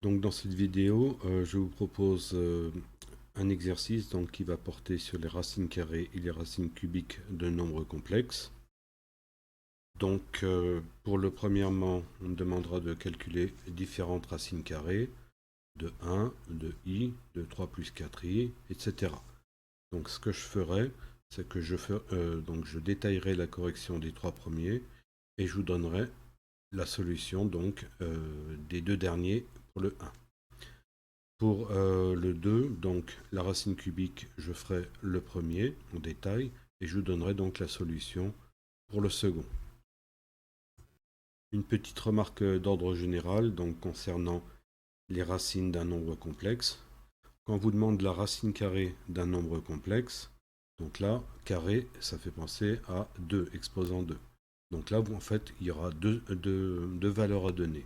Donc dans cette vidéo, je vous propose un exercice qui va porter sur les racines carrées et les racines cubiques de nombres complexes. Pour le premièrement, on me demandera de calculer différentes racines carrées de 1, de i, de 3 plus 4i, etc. Donc ce que je ferai, c'est que je détaillerai la correction des trois premiers et je vous donnerai la solution des deux derniers pour le 1. Pour le 2, donc la racine cubique, je ferai le premier en détail et je vous donnerai donc la solution pour le second. Une petite remarque d'ordre général concernant les racines d'un nombre complexe. Quand on vous demande la racine carrée d'un nombre complexe, donc là, carré, ça fait penser à 2, exposant 2. Donc là, en fait, il y aura deux valeurs à donner.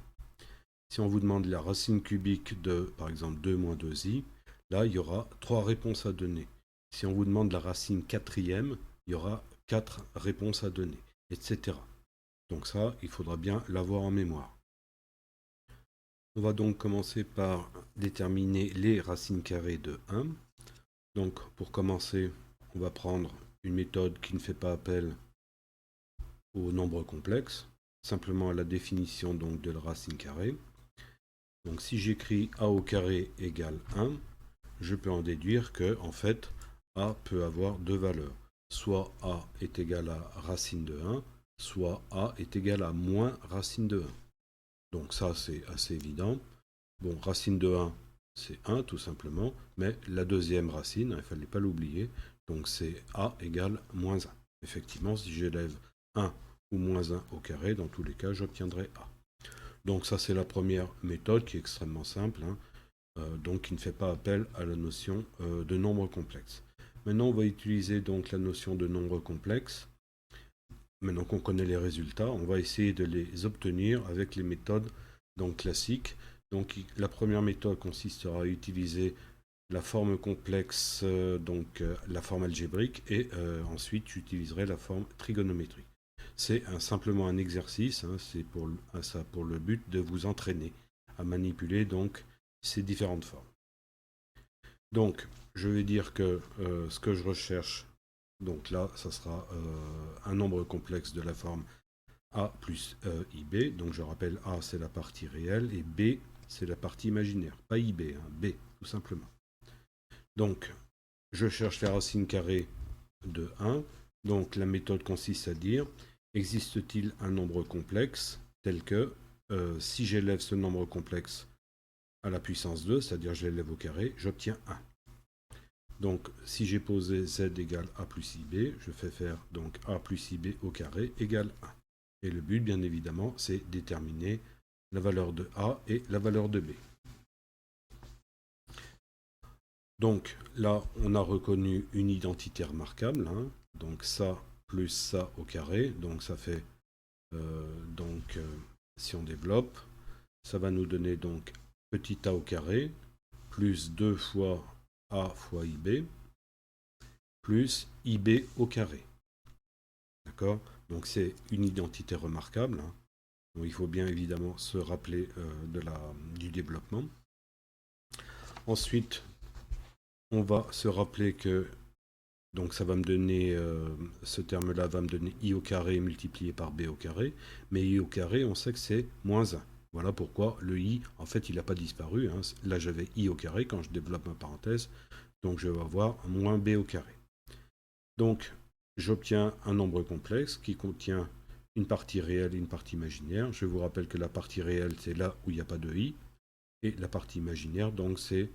Si on vous demande la racine cubique de, par exemple, 2 moins 2i, là, il y aura 3 réponses à donner. Si on vous demande la racine quatrième, il y aura 4 réponses à donner, etc. Donc ça, il faudra bien l'avoir en mémoire. On va donc commencer par déterminer les racines carrées de 1. Donc pour commencer, on va prendre une méthode qui ne fait pas appel aux nombres complexes, simplement à la définition de la racine carrée. Donc si j'écris a au carré égale 1, je peux en déduire que, en fait, a peut avoir deux valeurs. Soit a est égal à racine de 1, soit a est égal à moins racine de 1. Donc ça, c'est assez évident. Bon, racine de 1, c'est 1 tout simplement, mais la deuxième racine, il ne fallait pas l'oublier, donc c'est a égale moins 1. Effectivement, si j'élève 1 ou moins 1 au carré, dans tous les cas, j'obtiendrai a. Donc ça, c'est la première méthode qui est extrêmement simple, qui ne fait pas appel à la notion de nombre complexe. Maintenant, on va utiliser donc la notion de nombre complexe. Maintenant qu'on connaît les résultats, on va essayer de les obtenir avec les méthodes classiques. Donc la première méthode consistera à utiliser la forme complexe, la forme algébrique, et ensuite j'utiliserai la forme trigonométrique. C'est simplement un exercice, c'est pour le but de vous entraîner à manipuler ces différentes formes. Donc, je vais dire que ce que je recherche, donc là, ça sera un nombre complexe de la forme a plus ib. Donc, je rappelle, a, c'est la partie réelle, et b, c'est la partie imaginaire. Pas ib, b, tout simplement. Donc, je cherche la racine carrée de 1. Donc, la méthode consiste à dire, existe-t-il un nombre complexe tel que, si j'élève ce nombre complexe à la puissance 2, c'est-à-dire je l'élève au carré, j'obtiens 1. Donc, si j'ai posé z égale a plus ib, je fais faire donc a plus ib au carré égale 1. Et le but, bien évidemment, c'est déterminer la valeur de a et la valeur de b. Donc là, on a reconnu une identité remarquable. Donc ça plus ça au carré. Donc ça fait, si on développe, ça va nous donner donc petit a au carré plus 2 fois a fois ib plus ib au carré. D'accord? Donc c'est une identité remarquable. Donc il faut bien évidemment se rappeler du développement. Ensuite, on va se rappeler que ça va me donner, ce terme-là va me donner i au carré multiplié par b au carré. Mais i au carré, on sait que c'est moins 1. Voilà pourquoi le i, en fait, il n'a pas disparu. Là, j'avais i au carré quand je développe ma parenthèse. Donc, je vais avoir moins b au carré. Donc, j'obtiens un nombre complexe qui contient une partie réelle et une partie imaginaire. Je vous rappelle que la partie réelle, c'est là où il n'y a pas de i. Et la partie imaginaire, donc, c'est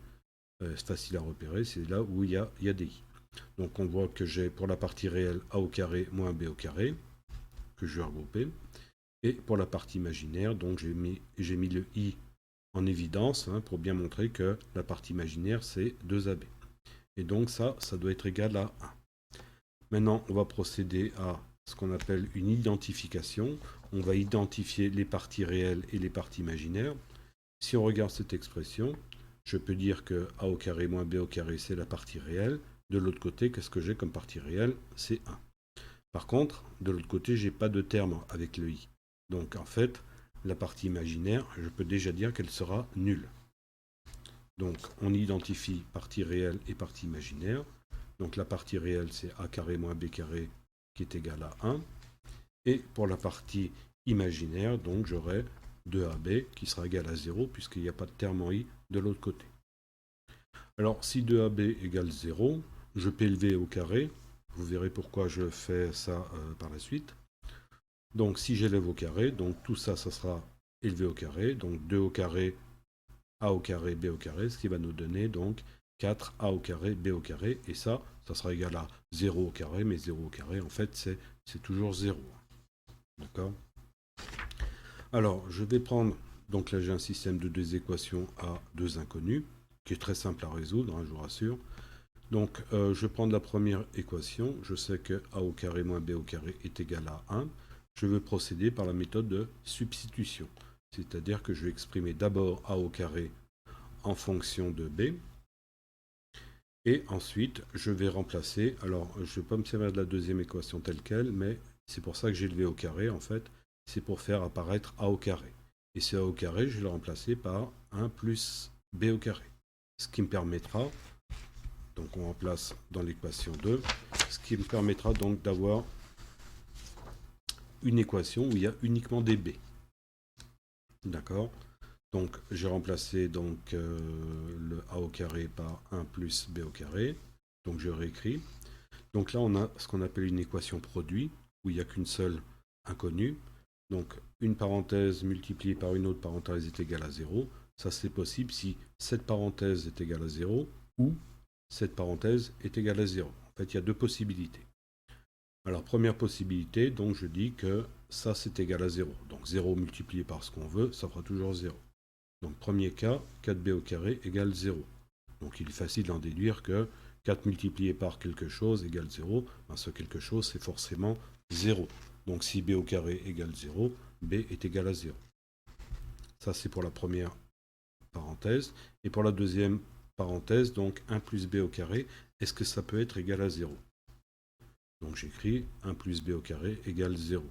facile à repérer, c'est là où il y a des i. Donc on voit que j'ai pour la partie réelle a au carré moins b au carré, que je vais regrouper. Et pour la partie imaginaire, donc j'ai mis le i en évidence pour bien montrer que la partie imaginaire c'est 2ab. Et donc ça doit être égal à 1. Maintenant, on va procéder à ce qu'on appelle une identification. On va identifier les parties réelles et les parties imaginaires. Si on regarde cette expression, je peux dire que a au carré moins b au carré, c'est la partie réelle. De l'autre côté, qu'est-ce que j'ai comme partie réelle? C'est 1. Par contre, de l'autre côté, j'ai pas de terme avec le i. Donc en fait, la partie imaginaire, je peux déjà dire qu'elle sera nulle. Donc on identifie partie réelle et partie imaginaire. Donc la partie réelle, c'est a carré moins b carré qui est égal à 1. Et pour la partie imaginaire, donc j'aurai 2ab qui sera égal à 0 puisqu'il n'y a pas de terme en i de l'autre côté. Alors si 2ab égale 0, je peux élever au carré. Vous verrez pourquoi je fais ça par la suite. Donc si j'élève au carré, donc tout ça, ça sera élevé au carré. Donc 2 au carré, a au carré, b au carré, ce qui va nous donner donc 4a au carré, b au carré. Et ça sera égal à 0 au carré, mais 0 au carré, en fait, c'est toujours 0. D'accord? Alors, je vais prendre, donc là j'ai un système de deux équations à deux inconnus, qui est très simple à résoudre, hein, je vous rassure. Donc, je vais prendre la première équation, je sais que a au carré moins b au carré est égal à 1. Je vais procéder par la méthode de substitution, c'est-à-dire que je vais exprimer d'abord a au carré en fonction de b, et ensuite je vais remplacer, alors je ne vais pas me servir de la deuxième équation telle qu'elle, mais c'est pour ça que j'ai levé au carré en fait, c'est pour faire apparaître a au carré. Et ce a au carré, je vais le remplacer par 1 plus b au carré. Ce qui me permettra, donc on remplace dans l'équation 2, ce qui me permettra donc d'avoir une équation où il y a uniquement des b. D'accord? Donc j'ai remplacé donc, le a au carré par 1 plus b au carré. Donc je réécris. Donc là on a ce qu'on appelle une équation produit, où il n'y a qu'une seule inconnue. Donc une parenthèse multipliée par une autre parenthèse est égale à 0. Ça c'est possible si cette parenthèse est égale à 0 ou cette parenthèse est égale à 0. En fait il y a deux possibilités. Alors première possibilité, donc je dis que ça c'est égal à 0. Donc 0 multiplié par ce qu'on veut, ça fera toujours 0. Donc premier cas, 4b au carré égale 0. Donc il est facile d'en déduire que 4 multiplié par quelque chose égale 0. Ben, ce quelque chose c'est forcément 0. Donc si b au carré égale 0, b est égal à 0. Ça c'est pour la première parenthèse. Et pour la deuxième parenthèse, donc 1 plus b au carré, est-ce que ça peut être égal à 0? Donc j'écris 1 plus b au carré égale 0.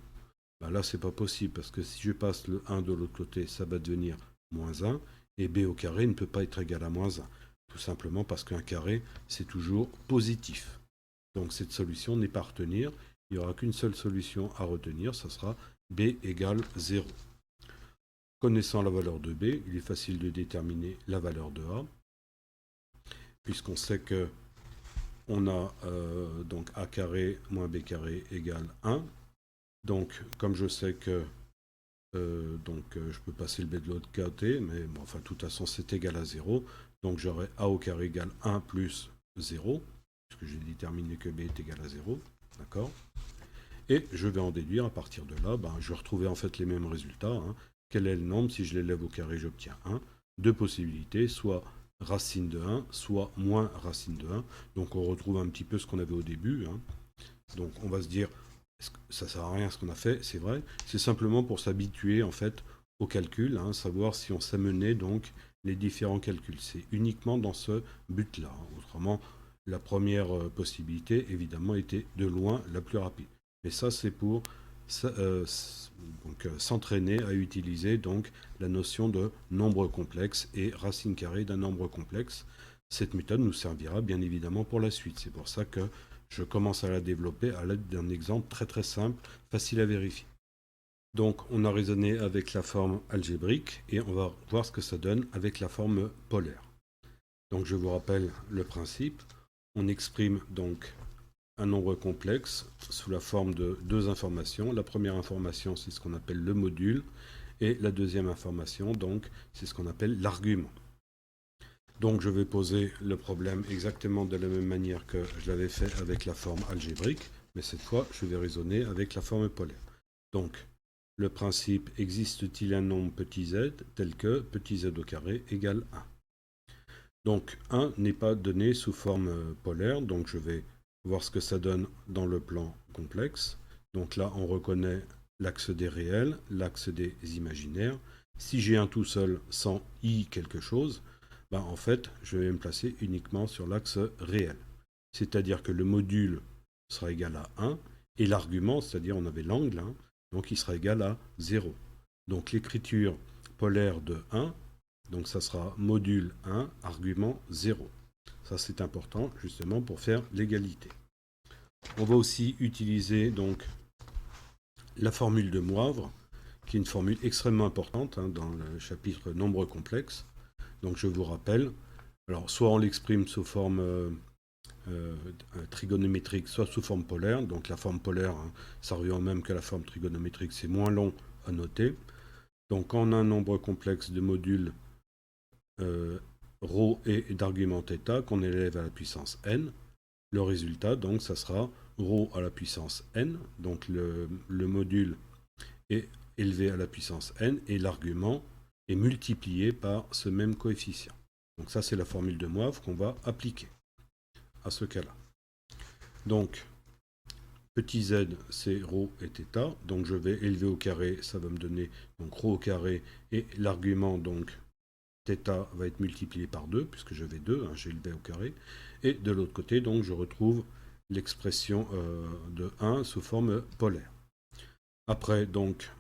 Ben là, c'est pas possible, parce que si je passe le 1 de l'autre côté, ça va devenir moins 1, et b au carré ne peut pas être égal à moins 1. Tout simplement parce qu'un carré, c'est toujours positif. Donc cette solution n'est pas à retenir. Il n'y aura qu'une seule solution à retenir, ça sera b égale 0. Connaissant la valeur de b, il est facile de déterminer la valeur de a, puisqu'on sait que on a donc a carré moins b carré égale 1. Donc, comme je sais que je peux passer le b de l'autre côté, mais bon, enfin, de toute façon, c'est égal à 0. Donc, j'aurai a au carré égale 1 plus 0, puisque j'ai déterminé que b est égal à 0. D'accord? Et je vais en déduire à partir de là, je vais retrouver en fait les mêmes résultats. Hein. Quel est le nombre? Si je l'élève au carré, j'obtiens 1. Deux possibilités, soit racine de 1, soit moins racine de 1. Donc, on retrouve un petit peu ce qu'on avait au début. Hein. Donc, on va se dire, ça ne sert à rien ce qu'on a fait, c'est vrai. C'est simplement pour s'habituer en fait au calcul, hein, savoir si on s'amenait donc les différents calculs. C'est uniquement dans ce but-là. Autrement, la première possibilité, évidemment, était de loin la plus rapide. Mais ça, c'est pour s'entraîner à utiliser donc la notion de nombre complexe et racine carrée d'un nombre complexe. Cette méthode nous servira bien évidemment pour la suite. C'est pour ça que je commence à la développer à l'aide d'un exemple très très simple, facile à vérifier. Donc on a raisonné avec la forme algébrique et on va voir ce que ça donne avec la forme polaire. Donc je vous rappelle le principe. On exprime donc un nombre complexe sous la forme de deux informations. La première information, c'est ce qu'on appelle le module, et la deuxième information, donc, c'est ce qu'on appelle l'argument. Donc je vais poser le problème exactement de la même manière que je l'avais fait avec la forme algébrique, mais cette fois je vais raisonner avec la forme polaire. Donc le principe, existe-t-il un nombre petit z tel que petit z au carré égale 1? Donc 1 n'est pas donné sous forme polaire, donc je vais voir ce que ça donne dans le plan complexe. Donc là on reconnaît l'axe des réels, l'axe des imaginaires. Si j'ai un tout seul sans i quelque chose, en fait, je vais me placer uniquement sur l'axe réel. C'est-à-dire que le module sera égal à 1, et l'argument, c'est-à-dire on avait l'angle, hein, donc il sera égal à 0. Donc l'écriture polaire de 1 Donc ça sera module 1, argument 0. Ça c'est important justement pour faire l'égalité. On va aussi utiliser donc la formule de Moivre, qui est une formule extrêmement importante dans le chapitre nombres complexes. Donc je vous rappelle, alors soit on l'exprime sous forme trigonométrique, soit sous forme polaire. Donc la forme polaire, ça revient au même que la forme trigonométrique, c'est moins long à noter. Donc quand on a un nombre complexe de modules ρ et d'argument θ qu'on élève à la puissance n, le résultat donc ça sera ρ à la puissance n, donc le module est élevé à la puissance n et l'argument est multiplié par ce même coefficient. Donc ça c'est la formule de Moivre qu'on va appliquer à ce cas-là. Donc petit z c'est ρ et θ, donc je vais élever au carré, ça va me donner donc ρ au carré et l'argument donc θ va être multiplié par 2, puisque je vais 2, j'ai élevé au carré. Et de l'autre côté, donc, je retrouve l'expression de 1 sous forme polaire. Après, donc,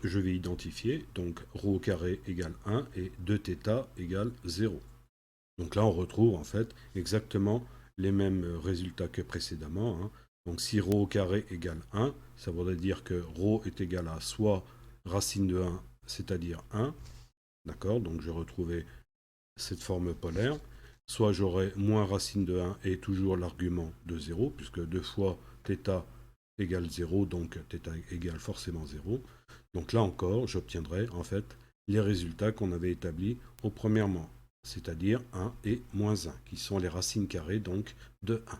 je vais identifier, donc, ρ au carré égale 1 et 2θ égale 0. Donc là, on retrouve, en fait, exactement les mêmes résultats que précédemment. Donc, si ρ au carré égale 1, ça voudrait dire que ρ est égal à soit racine de 1, c'est-à-dire 1, d'accord, donc je retrouvais cette forme polaire. Soit j'aurai moins racine de 1 et toujours l'argument de 0, puisque 2 fois θ égale 0, donc θ égale forcément 0. Donc là encore, j'obtiendrai en fait les résultats qu'on avait établis au premièrement, c'est-à-dire 1 et moins 1, qui sont les racines carrées donc de 1.